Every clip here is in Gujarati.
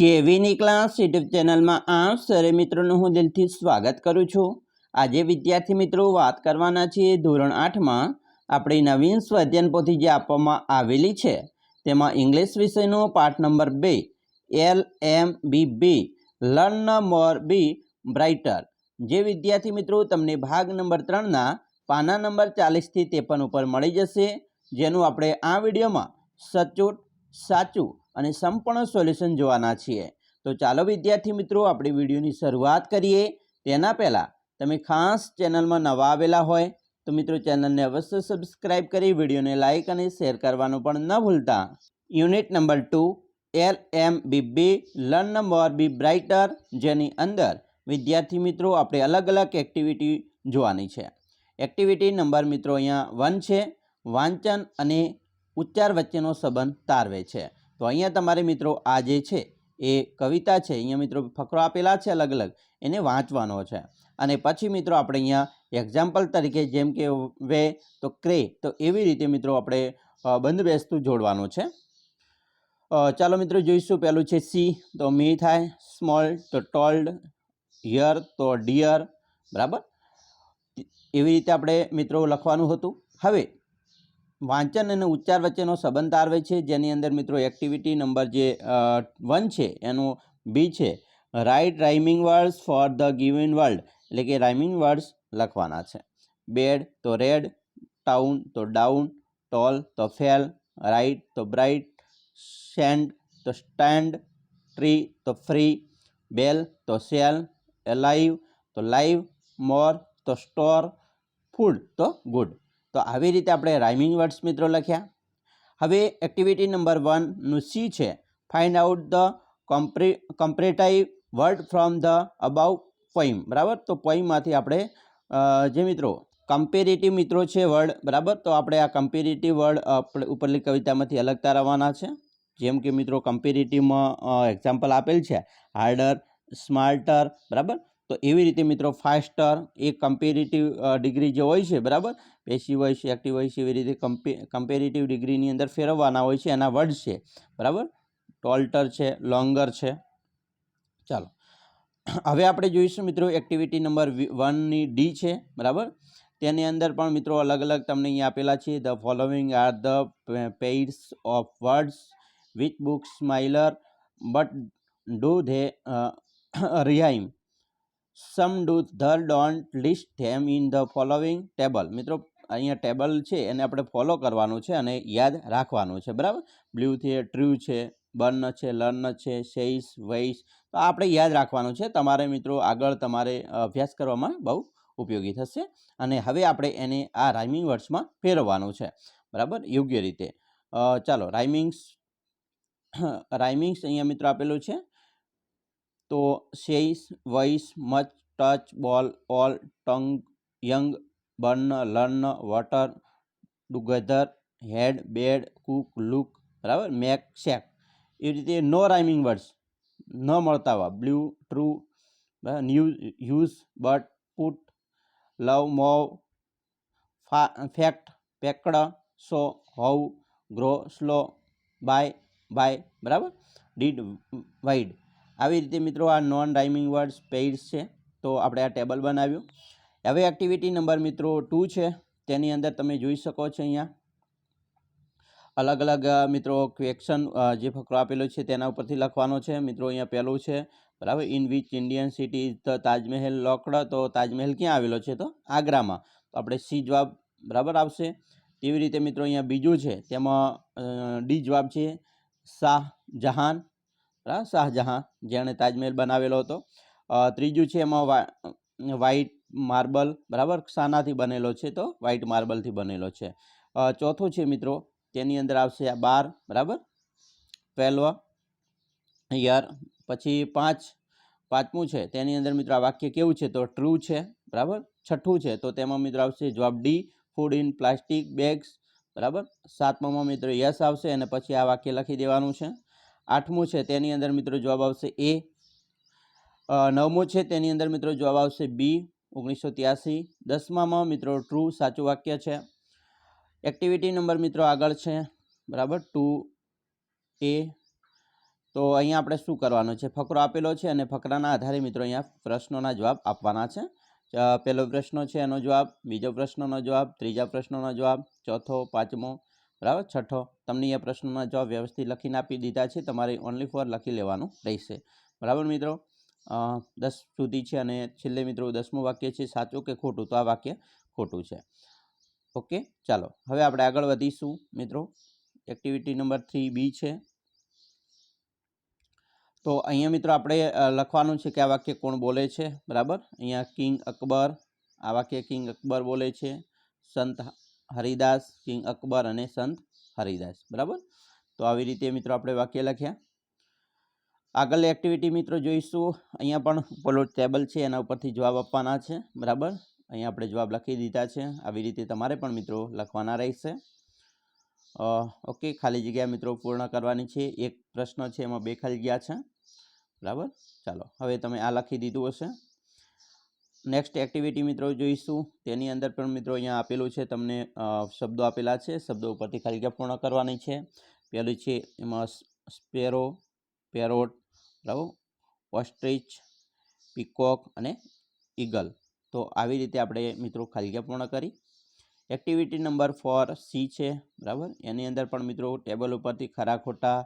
કેવીની ક્લાસ યુટ્યુબ ચેનલમાં આપ સરે મિત્રોનું હું દિલથી સ્વાગત કરું છું। આજે વિદ્યાર્થી મિત્રો વાત કરવાના છીએ ધોરણ 8માં આપણી નવીન સ્વાધ્યાયન પોથી જે આપવામાં આવેલી છે તેમાં ઇંગ્લિશ વિષયનો પાઠ નંબર 2 LMBB લર્ન મોર બી બ્રાઇટર। જે વિદ્યાર્થી મિત્રો તમને ભાગ નંબર 3ના પાના નંબર 40 થી 53 ઉપર મળી જશે, જેનું આપણે આ વિડીયોમાં સચોટ સાચું અને સંપૂર્ણ સોલ્યુશન જોવાના છીએ। તો ચાલો વિદ્યાર્થી મિત્રો આપણી વિડીયોની શરૂઆત કરીએ। તેના પહેલાં તમે ખાસ ચેનલમાં નવા આવેલા હોય તો મિત્રો ચેનલને અવશ્ય સબસ્ક્રાઇબ કરી વિડીયોને લાઇક અને શેર કરવાનું પણ ન ભૂલતા। યુનિટ નંબર 2 LMBB લર્ન મોર બી બ્રાઇટર, જેની અંદર વિદ્યાર્થી મિત્રો આપણે અલગ અલગ એક્ટિવિટી જોવાની છે। એક્ટિવિટી નંબર મિત્રો અહીંયા 1 છે, વાંચન અને ઉચ્ચાર વચ્ચેનો સંબંધ તારવે છે। તો અહીંયા તમારે મિત્રો આ જે છે એ કવિતા છે, અહીંયા મિત્રો ફકરો આપેલા છે અલગ અલગ, એને વાંચવાનો છે। અને પછી મિત્રો આપણે અહીંયા એક્ઝામ્પલ તરીકે જેમ કે વે તો ક્રે, તો એવી રીતે મિત્રો આપણે બંધ બેસતું જોડવાનું છે। ચાલો મિત્રો જોઈશું। પહેલું છે સી તો મી થાય, સ્મોલ તો ટોલ્ડ, હિયર તો ડિયર, બરાબર એવી રીતે આપણે મિત્રો લખવાનું હતું। હવે વાંચન અને ઉચ્ચાર વચ્ચેનો સંબંધ તારવે છે, જેની અંદર મિત્રો એક્ટિવિટી નંબર જે 1 છે એનું બી છે, write rhyming words for the given world, એટલે કે રાઇમિંગ વર્ડ્સ લખવાના છે। બેડ તો રેડ, ટાઉન તો ડાઉન, ટોલ તો ફેલ, રાઇટ તો બ્રાઇટ, સેન્ડ તો સ્ટેન્ડ, ટ્રી તો ફ્રી, બેલ તો સેલ, અલાઇવ તો લાઈવ, મોર તો સ્ટોર, ફૂડ તો ગુડ। તો આવી રીતે આપણે રાઇમિંગ વર્ડ્સ મિત્રો લખ્યા। હવે એક્ટિવિટી નંબર 1 નું સી છે, find out the comparative word from the about poem, બરાબર। તો પોઈમમાંથી આપણે જે મિત્રો કમ્પેરેટિવ મિત્રો છે વર્ડ, બરાબર, તો આપણે આ કમ્પેરેટિવ વર્ડ આપણે ઉપરની કવિતામાંથી અલગ તારવવાના છે। જેમ કે મિત્રો કમ્પેરેટિવમાં એક્ઝામ્પલ આપેલ છે, હાર્ડર, સ્માર્ટર, બરાબર। તો એવી રીતે મિત્રો ફાસ્ટર, એ કમ્પેરેટિવ ડિગ્રી જે હોય છે, બરાબર, પેસિવ હોય છે, એક્ટિવ હોય છે, એવી રીતે કમ્પેરેટિવ ડિગ્રીની અંદર ફેરવવાના હોય છે, એના વર્ડ છે, બરાબર। ટોલ્ટર છે, લોંગર છે। ચાલો હવે આપણે જોઈશું મિત્રો એક્ટિવિટી નંબર 1ની ડી છે, બરાબર। તેની અંદર પણ મિત્રો અલગ અલગ તમને અહીંયા આપેલા છે, the following are the pairs of words which book similar but do they rhyme, some do there don't list them in the following table. મિત્રો અહીંયા ટેબલ છે એને આપણે ફોલો કરવાનું છે અને યાદ રાખવાનું છે, બરાબર। બ્લુ છે, ટ્રુ છે, બર્ન છે, લર્ન છે, સેઇસ, વેઇસ, તો આપણે યાદ રાખવાનું છે। તમારે મિત્રો આગળ તમારે અભ્યાસ કરવામાં બહુ ઉપયોગી થશે। અને હવે આપણે એને આ રાઇમિંગ વર્ડ્સમાં ફેરવવાનું છે, બરાબર, યોગ્ય રીતે। ચાલો રાઇમિંગ્સ અહીંયા મિત્રો આપેલું છે, તો says, voice, much, touch, ball, all, tongue, young, burn, learn, water, together, head, bed, cook, look, બરાબર, મેક, શેક, એવી રીતે નો રાઇમિંગ વર્ડ્સ ન મળતા હોય, blue, true, use, but, put, love, move, fact, packed, so, how, grow, slow, by, બરાબર, ડીડ, વાઇડ, આવી રીતે મિત્રો આ નોન રાઇમિંગ વર્ડ્સ પેઇર્સ છે। તો આપણે આ ટેબલ બનાવ્યું। હવે એક્ટિવિટી નંબર મિત્રો 2 છે, તેની અંદર તમે જોઈ શકો છો અહીંયા અલગ અલગ મિત્રો ક્વેશ્ચન જે ફકરો આપેલો છે તેના ઉપરથી લખવાનો છે। મિત્રો અહીંયા પહેલું છે, બરાબર, in which Indian city is the Taj Mahal locked, તો તાજમહેલ ક્યાં આવેલો છે, તો આગ્રામાં, તો આપણે સી જવાબ બરાબર આવશે। તેવી રીતે મિત્રો અહીંયા બીજું છે, તેમાં ડી જવાબ છે, શાહજહાન, બરાબર, શાહજહાં જેણે તાજમહેલ બનાવેલો હતો। ત્રીજું છે એમાં વ્હાઇટ માર્બલ, બરાબર, શાનાથી બનેલો છે, તો વ્હાઇટ માર્બલથી બનેલો છે। ચોથું છે મિત્રો તેની અંદર આવશે આ 12, બરાબર, 12 યર। પછી પાંચમું છે તેની અંદર મિત્રો આ વાક્ય કેવું છે, તો ટ્રુ છે, બરાબર। છઠ્ઠું છે તો તેમાં મિત્રો આવશે જવાબ D, food in plastic bags, બરાબર। સાતમામાં મિત્રો યસ આવશે અને પછી આ વાક્ય લખી દેવાનું છે। આઠમું છે તેની અંદર મિત્રો જવાબ આવશે એ। નવમું છે તેની અંદર મિત્રો જવાબ આવશે બી, 1983। 10મામાં મિત્રો ટ્રુ સાચું વાક્ય છે। એક્ટિવિટી નંબર મિત્રો આગળ છે, બરાબર, 2A તો અહીંયા આપણે શું કરવાનું છે, ફકરો આપેલો છે અને ફકરાના આધારે મિત્રો અહીંયા પ્રશ્નોના જવાબ આપવાના છે. પહેલો પ્રશ્ન છે એનો જવાબ, બીજો પ્રશ્નનો જવાબ, ત્રીજા પ્રશ્નનો જવાબ, ચોથો, પાંચમો, બરાબર, છઠ્ઠો. તમને અહીંયા પ્રશ્નોના જવાબ વ્યવસ્થિત લખીને આપી દીધા છે, તમારે ઓનલી ફોર લખી લેવાનું રહેશે. બરાબર મિત્રો, 10 સુધી છે અને છેલ્લે મિત્રો 10મું વાક્ય છે સાચું કે ખોટું, તો આ વાક્ય ખોટું છે. ઓકે, ચાલો હવે આપણે આગળ વધીશું મિત્રો. એક્ટિવિટી નંબર 3B છે. તો અહીંયા મિત્રો આપણે લખવાનું છે કે આ વાક્ય કોણ બોલે છે. બરાબર, અહીંયા કિંગ અકબર, આ વાક્ય કિંગ અકબર બોલે છે. સંત હરિદાસ, કિંગ અકબર અને સંત હરિદાસ. બરાબર, તો આવી રીતે મિત્રો આપણે વાક્ય લખ્યા. આગળની એક્ટિવિટી મિત્રો જોઈશું. અહીંયા પણ પેલો ટેબલ છે એના ઉપરથી જવાબ આપવાના છે. બરાબર, અહીંયા આપણે જવાબ લખી દીધા છે. આવી રીતે તમારે પણ મિત્રો લખવાના રહેશે. ઓકે, ખાલી જગ્યા મિત્રો પૂર્ણ કરવાની છે. એક પ્રશ્ન છે એમાં 2 ખાલી જગ્યા છે. બરાબર, ચાલો હવે તમે આ લખી દીધું હશે. નેક્સ્ટ એક્ટિવિટી મિત્રો જોઈશું. તેની અંદર પણ મિત્રો અહીંયા આપેલું છે, તમને શબ્દો આપેલા છે, શબ્દો ઉપરથી ખાલી જગ્યા પૂર્ણ કરવાની છે. પહેલું છે એમાં સ્પેરો, પેરોટ, બરાબર, ઓસ્ટ્રીચ, પીકોક અને ઈગલ. તો આવી રીતે આપણે મિત્રો ખાલી જગ્યા પૂર્ણ કરી. એક્ટિવિટી નંબર 4C છે. બરાબર, એની અંદર પણ મિત્રો ટેબલ ઉપરથી ખરા ખોટા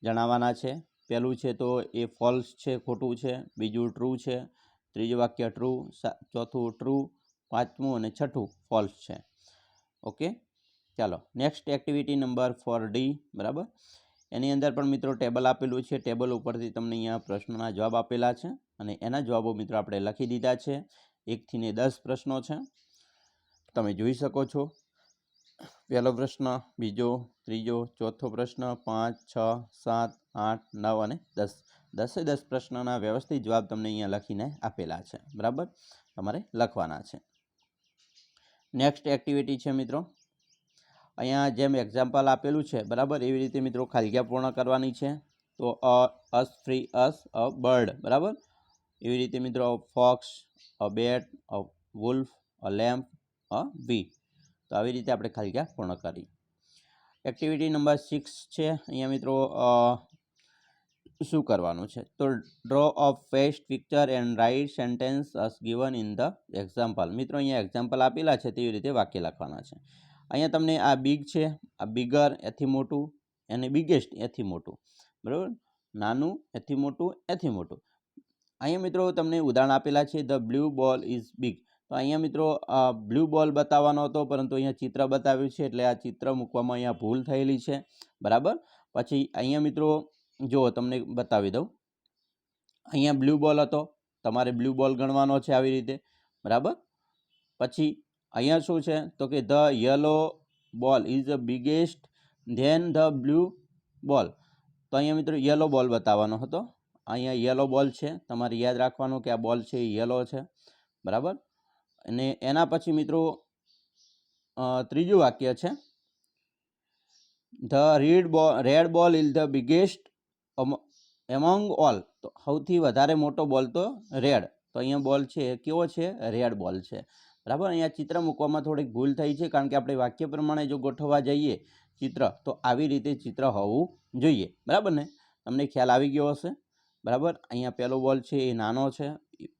જણાવવાના છે. પહેલું છે તો એ ફોલ્સ છે, ખોટું છે. બીજું ટ્રુ છે. ત્રીજું વાક્ય ટ્રુ, ચોથું ટ્રુ, પાંચમું અને છઠ્ઠું ફોલ્સ છે. ઓકે, ચાલો નેક્સ્ટ એક્ટિવિટી નંબર 4D. બરાબર, એની અંદર પણ મિત્રો ટેબલ આપેલું છે. ટેબલ ઉપરથી તમને અહીંયા પ્રશ્નોના જવાબ આપેલા છે અને એના જવાબો મિત્રો આપણે લખી દીધા છે. 1 થી 10 પ્રશ્નો છે, તમે જોઈ શકો છો. પહેલો પ્રશ્ન, બીજો, ત્રીજો, ચોથો પ્રશ્ન, 5, 6, 7, 8, 9 અને 10. 10 પ્રશ્નોના વ્યવસ્થિત જવાબ તમને અહીંયા લખીને આપેલા છે. બરાબર, તમારે લખવાના છે. નેક્સ્ટ એક્ટિવિટી છે મિત્રો, અહીંયા જેમ એક્ઝામ્પલ આપેલું છે, બરાબર, એવી રીતે મિત્રો ખાલી જગ્યા પૂર્ણ કરવાની છે. તો અસ ફ્રી અસ અ બર્ડ. બરાબર, એવી રીતે મિત્રો ફોક્સ, અ બેટ, અ વુલ્ફ, અ લેમ્પ, અ વી. તો આવી રીતે આપણે ખાલી જગ્યા પૂર્ણ કરી. એક્ટિવિટી નંબર 6 છે. અહીંયા મિત્રો શું કરવાનું છે, તો draw a first picture and write sentence as given in the example. મિત્રો અહીંયા એક્ઝામ્પલ આપેલા છે તેવી રીતે વાક્ય લખવાના છે. અહીંયા તમને આ બિગ છે, આ બિગર એથી મોટું અને બિગેસ્ટ એથી મોટું. બરાબર, નાનું એથી મોટું, એથી મોટું. અહીંયા મિત્રો તમને ઉદાહરણ આપેલા છે. The blue ball is big. તો અહીંયા મિત્રો બ્લુ બોલ બતાવવાનો હતો, પરંતુ અહીંયા ચિત્ર બતાવ્યું છે, એટલે આ ચિત્ર મૂકવામાં અહીંયા ભૂલ થયેલી છે. બરાબર, પછી અહીંયા મિત્રો જો તમને બતાવી દઉં. અહીંયા બ્લુ બોલ હતો, તમારે બ્લુ બોલ ગણવાનો છે આવી રીતે. બરાબર, પછી અહીંયા શું છે, તો કે the yellow ball is the biggest then the blue ball. તો અહીંયા મિત્રો યલો બોલ બતાવવાનો હતો. અહીંયા યલો બોલ છે, તમારે યાદ રાખવાનું કે આ બોલ છે એ યલો છે. બરાબર, અને એના પછી મિત્રો ત્રીજું વાક્ય છે, ધ રેડ બોલ is the biggest among all. તો સૌથી વધારે મોટો બોલ તો રેડ. તો અહીંયા બોલ છે કેવો છે, રેડ બોલ છે. બરાબર, અહીંયા ચિત્ર મૂકવામાં થોડીક ભૂલ થઈ છે, કારણ કે આપણે વાક્ય પ્રમાણે જો ગોઠવવા જઈએ ચિત્ર, તો આવી રીતે ચિત્ર હોવું જોઈએ. બરાબર ને, તમને ખ્યાલ આવી ગયો હશે. બરાબર, અહીંયા પહેલો બોલ છે એ નાનો છે,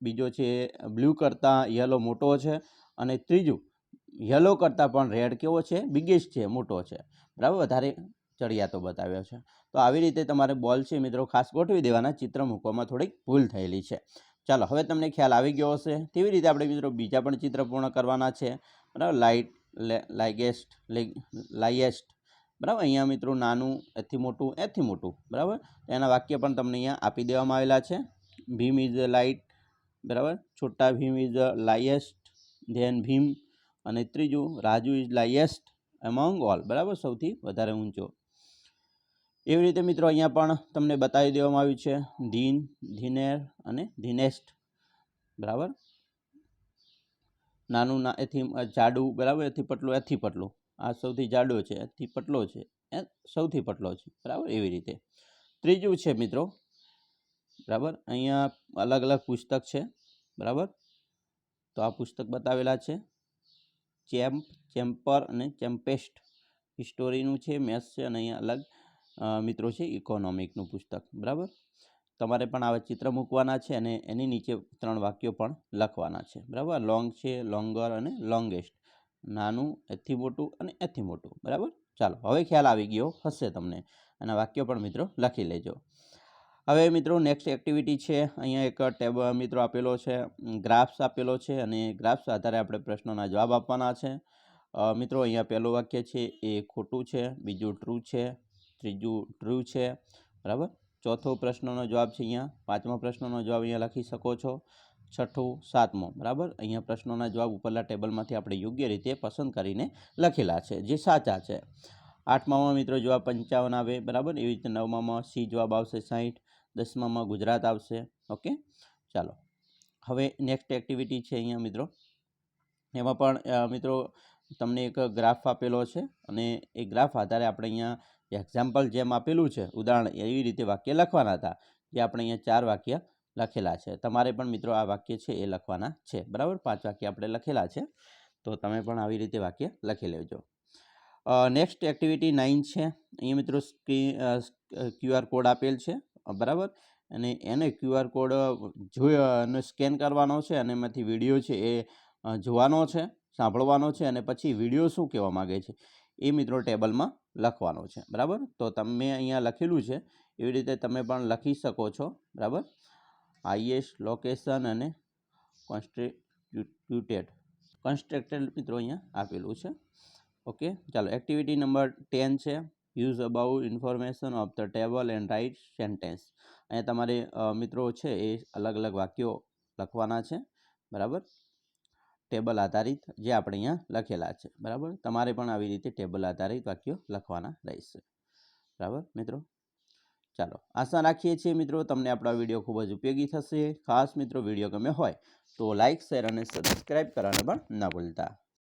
બીજો છે બ્લુ કરતાં યલો મોટો છે, અને ત્રીજું યલો કરતાં પણ રેડ કેવો છે, બિગેસ્ટ છે, મોટો છે. બરાબર, વધારે ચડિયાતો બતાવ્યો છે. તો આવી રીતે તમારે બોલ છે મિત્રો ખાસ ગોઠવી દેવાના. ચિત્ર મૂકવામાં થોડીક ભૂલ થયેલી છે. ચાલો હવે તમને ખ્યાલ આવી ગયો હશે. તેવી રીતે આપણે મિત્રો બીજા પણ ચિત્ર પૂર્ણ કરવાના છે. બરાબર, લાઇએસ્ટ. બરાબર, અહીંયા મિત્રો નાનું એથી મોટું, એથી મોટું. બરાબર, એના વાક્ય પણ તમને અહીંયા આપી દેવામાં આવેલા છે. Bheem is light. બરાબર, Chhota Bheem is lightest then Bheem, અને ત્રીજું Raju is lightest among all. બરાબર, સૌથી વધારે ઊંચો. એવી રીતે મિત્રો અહીંયા પણ તમને બતાવી દેવામાં આવ્યું છે ધીન, ધીનેર અને ધીનેસ્ટ. બરાબર, નાનું એથી જાડું. બરાબર, એથી પતલું, એથી પતલું. આ સૌથી જાડો છે, એથી પતલો છે, એ સૌથી પતલો છે. બરાબર, એવી રીતે. ત્રીજું છે મિત્રો, બરાબર, અહીંયા અલગ અલગ પુસ્તક છે. બરાબર, તો આ પુસ્તક બતાવેલા છે. ચેમ્પ, ચેમ્પર અને ચેમ્પેસ્ટ હિસ્ટોરીનું છે, મેથ્સ છે, અને અહીંયા અલગ મિત્રો છે ઇકોનોમિકનું પુસ્તક, બરાબર. તમારે પણ આવા ચિત્ર મૂકવાના છે અને એની નીચે 3 વાક્યો પણ લખવાના છે, બરાબર. લોંગ છે, લોંગર અને લોંગેસ્ટ, નાનું, એથી મોટું અને એથી મોટું, બરાબર. ચાલો, હવે ખ્યાલ આવી ગયો હશે તમને, અને વાક્યો પણ મિત્રો લખી લેજો. હવે મિત્રો નેક્સ્ટ એક્ટિવિટી છે, અહીંયા એક ટેબ મિત્રો આપેલો છે, ગ્રાફ્સ આપેલો છે, અને ગ્રાફ્સ આધારે આપણે પ્રશ્નોના જવાબ આપવાના છે. મિત્રો અહીંયા પહેલું વાક્ય છે એ ખોટું છે, બીજું ટ્રુ છે, ત્રીજું ટ્રુ છે, બરાબર. ચોથો પ્રશ્નનો જવાબ છે અહીંયા, પાંચમો પ્રશ્નનો જવાબ અહીંયા લખી શકો છો, છઠ્ઠું, સાતમો, બરાબર. અહીંયા પ્રશ્નોના જવાબ ઉપરના ટેબલમાંથી આપણે યોગ્ય રીતે પસંદ કરીને લખેલા છે, જે સાચા છે. આઠમામાં મિત્રો જવાબ 55 આવે, બરાબર. એવી રીતે નવમામાં સી જવાબ આવશે 60, 10મામાં ગુજરાત આવશે. ઓકે, ચાલો. હવે નેક્સ્ટ એક્ટિવિટી છે અહીંયા મિત્રો, એમાં પણ મિત્રો તમને એક ગ્રાફ આપેલો છે, અને એ ગ્રાફ આધારે આપણે અહીંયા એક્ઝામ્પલ જેમ આપેલું છે ઉદાહરણ, એવી રીતે વાક્ય લખવાના હતા, જે આપણે અહીંયા 4 વાક્ય લખેલા છે. તમારે પણ મિત્રો આ વાક્ય છે એ લખવાના છે, બરાબર. 5 વાક્ય આપણે લખેલા છે, તો તમે પણ આવી રીતે વાક્ય લખી લેજો. નેક્સ્ટ એક્ટિવિટી 9 છે. અહીંયા મિત્રો QR કોડ આપેલ છે, બરાબર, અને એને QR કોડ જોઈને સ્કેન કરવાનો છે, અને એમાંથી વિડીયો છે એ જોવાનો છે, સાંભળવાનો છે, અને પછી વિડીયો શું કહેવા માગે છે એ મિત્રો ટેબલમાં લખવાનો છે, બરાબર. તો તમે અહીંયા લખેલું છે એવી રીતે તમે પણ લખી શકો છો, બરાબર. હાઈએસ્ટ, લોકેશન અને કન્સ્ટ્રક્ટેડ મિત્રો અહીંયા આપેલું છે. ઓકે, ચાલો. એક્ટિવિટી નંબર 10 છે, use about information of the table and write sentence. અહીંયા તમારે મિત્રો છે એ અલગ અલગ વાક્યો લખવાના છે, બરાબર, ટેબલ આધારિત, જે આપણે અહીંયા લખેલા છે, બરાબર. તમારે પણ આવી રીતે ટેબલ આધારિત વાક્યો લખવાના રહેશે, બરાબર મિત્રો. ચાલો, આશા રાખીએ છીએ મિત્રો તમને આપણો વિડીયો ખૂબ જ ઉપયોગી થશે. ખાસ મિત્રો વિડીયો ગમે હોય તો લાઇક, શેર અને સબસ્ક્રાઈબ કરવાનું પણ ન ભૂલતા.